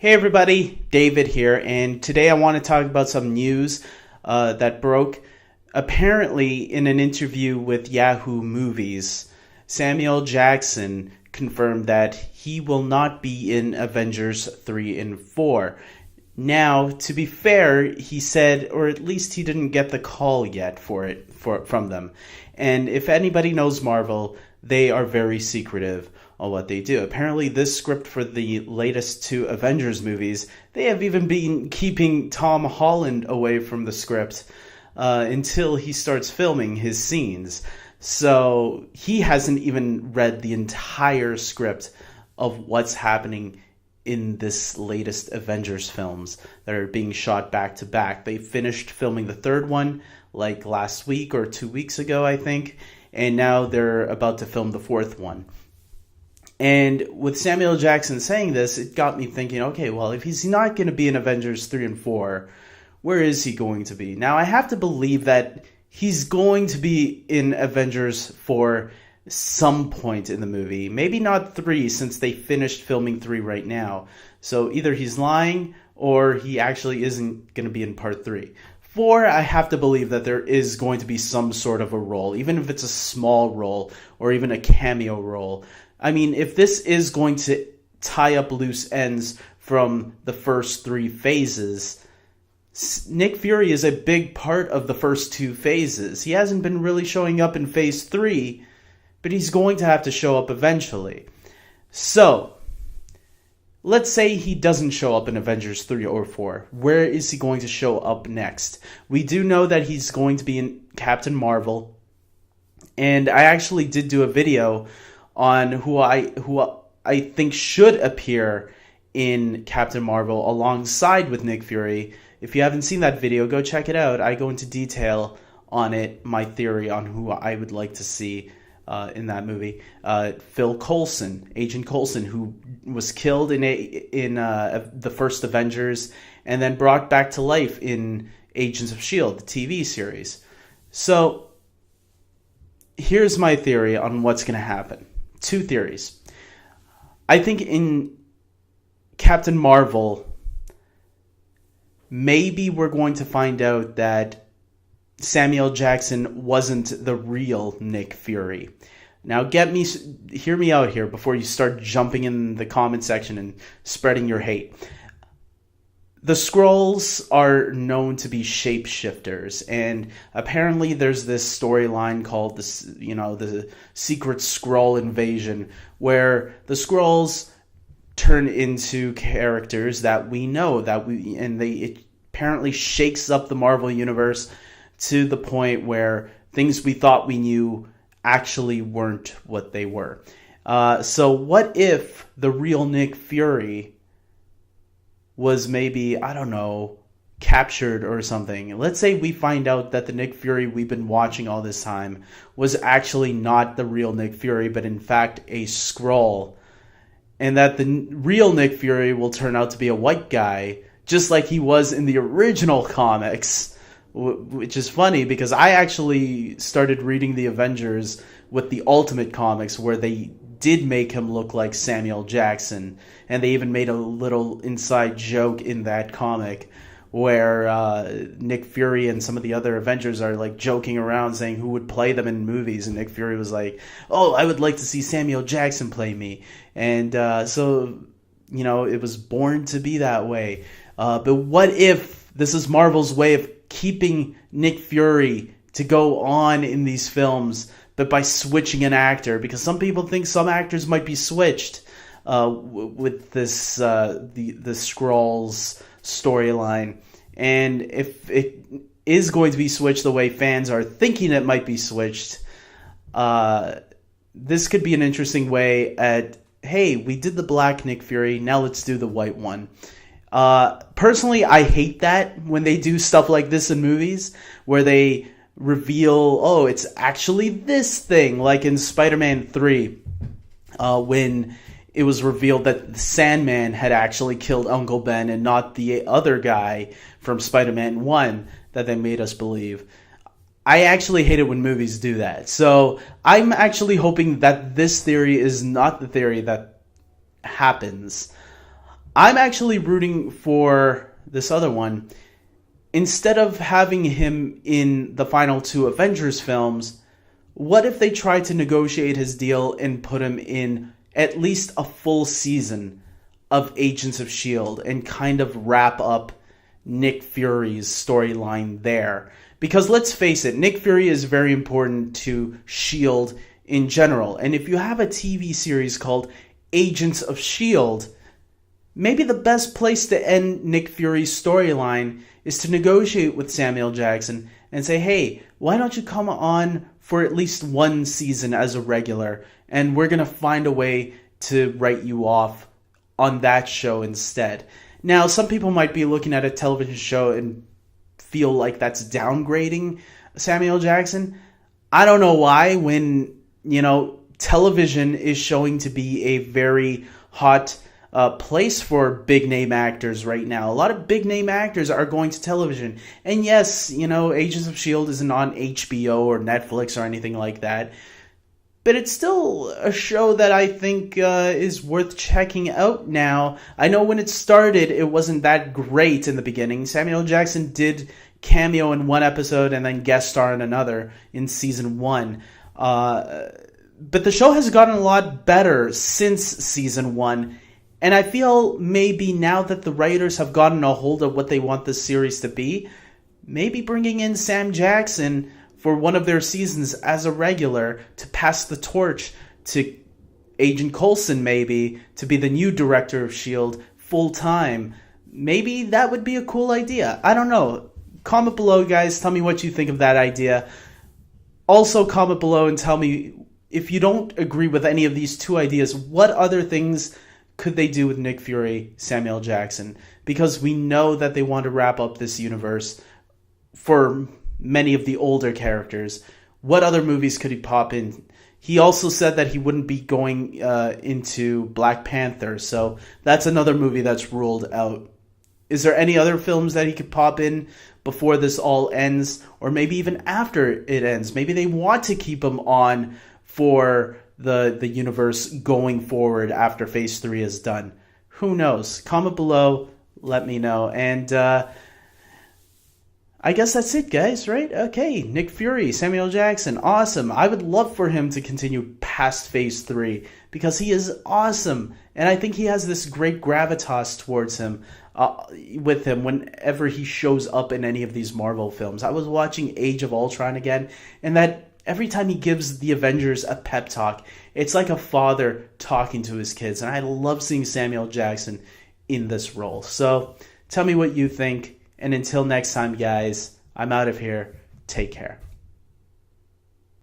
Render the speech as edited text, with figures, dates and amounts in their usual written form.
Hey everybody, David here, and today I want to talk about some news that broke. Apparently, in an interview with Yahoo Movies, Samuel Jackson confirmed that he will not be in Avengers 3 and 4. Now, to be fair, he said, or at least he didn't get the call yet from them. And if anybody knows Marvel, they are very secretive on what they do. Apparently, this script for the latest two Avengers movies, they have even been keeping Tom Holland away from the script until he starts filming his scenes. So he hasn't even read the entire script of what's happening in this latest Avengers films that are being shot back to back. They finished filming the third one like last week or 2 weeks ago, I think, and now they're about to film the fourth one. And with Samuel Jackson saying this, it got me thinking, okay, well, if he's not going to be in Avengers 3 and 4, where is he going to be? Now, I have to believe that he's going to be in Avengers 4 some point in the movie. Maybe not 3, since they finished filming 3 right now. So either he's lying or he actually isn't going to be in part 3. 4, I have to believe that there is going to be some sort of a role, even if it's a small role or even a cameo role. I mean, if this is going to tie up loose ends from the first 3 phases, Nick Fury is a big part of the first 2 phases. He hasn't been really showing up in phase 3, but he's going to have to show up eventually. So, let's say he doesn't show up in Avengers 3 or 4. Where is he going to show up next? We do know that he's going to be in Captain Marvel. And I actually did do a video on who I think should appear in Captain Marvel alongside with Nick Fury. If you haven't seen that video, go check it out. I go into detail on it, my theory on who I would like to see in that movie. Phil Coulson, Agent Coulson, who was killed in the first Avengers and then brought back to life in Agents of S.H.I.E.L.D., the TV series. So here's my theory on what's going to happen. 2 theories. I think in Captain Marvel, maybe we're going to find out that Samuel Jackson wasn't the real Nick Fury. Now hear me out here before you start jumping in the comment section and spreading your hate. The Skrulls are known to be shapeshifters, and apparently there's this storyline called the Secret Skrull Invasion, where the Skrulls turn into characters that we know it apparently shakes up the Marvel universe to the point where things we thought we knew actually weren't what they were. So what if the real Nick Fury was maybe, I don't know, captured or something? Let's say we find out that the Nick Fury we've been watching all this time was actually not the real Nick Fury, but in fact a Skrull. And that the real Nick Fury will turn out to be a white guy, just like he was in the original comics. Which is funny because I actually started reading the Avengers with the Ultimate Comics, where they did make him look like Samuel Jackson, and they even made a little inside joke in that comic where Nick Fury and some of the other Avengers are like joking around saying who would play them in movies, and Nick Fury was like, "Oh, I would like to see Samuel Jackson play me," and so it was born to be that way. But what if this is Marvel's way of keeping Nick Fury to go on in these films, but by switching an actor? Because some people think some actors might be switched with this the Skrulls storyline. And if it is going to be switched the way fans are thinking it might be switched, this could be an interesting way at, hey, we did the black Nick Fury, now let's do the white one. Personally, I hate that when they do stuff like this in movies, where they reveal, oh, it's actually this thing, like in Spider-Man 3, when it was revealed that the Sandman had actually killed Uncle Ben and not the other guy from Spider-Man 1 that they made us believe. I actually hate it when movies do that. So I'm actually hoping that this theory is not the theory that happens. I'm actually rooting for this other one. Instead of having him in the final two Avengers films, what if they tried to negotiate his deal and put him in at least a full season of Agents of S.H.I.E.L.D. and kind of wrap up Nick Fury's storyline there? Because let's face it, Nick Fury is very important to S.H.I.E.L.D. in general. And if you have a TV series called Agents of S.H.I.E.L.D., maybe the best place to end Nick Fury's storyline is to negotiate with Samuel Jackson and say, hey, why don't you come on for at least one season as a regular, and we're going to find a way to write you off on that show instead. Now, some people might be looking at a television show and feel like that's downgrading Samuel Jackson. I don't know why, when, television is showing to be a very hot place for big name actors right now. A lot of big name actors are going to television. And yes, Agents of S.H.I.E.L.D. isn't on HBO or Netflix or anything like that. But it's still a show that I think is worth checking out now. I know when it started, it wasn't that great in the beginning. Samuel Jackson did cameo in one episode and then guest star in another in season 1. But the show has gotten a lot better since season 1. And I feel maybe now that the writers have gotten a hold of what they want this series to be, maybe bringing in Sam Jackson for one of their seasons as a regular to pass the torch to Agent Coulson, maybe, to be the new director of S.H.I.E.L.D. full-time. Maybe that would be a cool idea. I don't know. Comment below, guys. Tell me what you think of that idea. Also, comment below and tell me, if you don't agree with any of these two ideas, what other things could they do with Nick Fury, Samuel Jackson? Because we know that they want to wrap up this universe for many of the older characters. What other movies could he pop in? He also said that he wouldn't be going into Black Panther, so that's another movie that's ruled out. Is there any other films that he could pop in before this all ends, or maybe even after it ends? Maybe they want to keep him on for the universe going forward after Phase 3 is done. Who knows? Comment below, let me know. And I guess that's it, guys, right? Okay, Nick Fury, Samuel Jackson, awesome. I would love for him to continue past Phase 3 because he is awesome. And I think he has this great gravitas towards him, with him whenever he shows up in any of these Marvel films. I was watching Age of Ultron again, and that every time he gives the Avengers a pep talk, it's like a father talking to his kids. And I love seeing Samuel Jackson in this role. So tell me what you think. And until next time, guys, I'm out of here. Take care.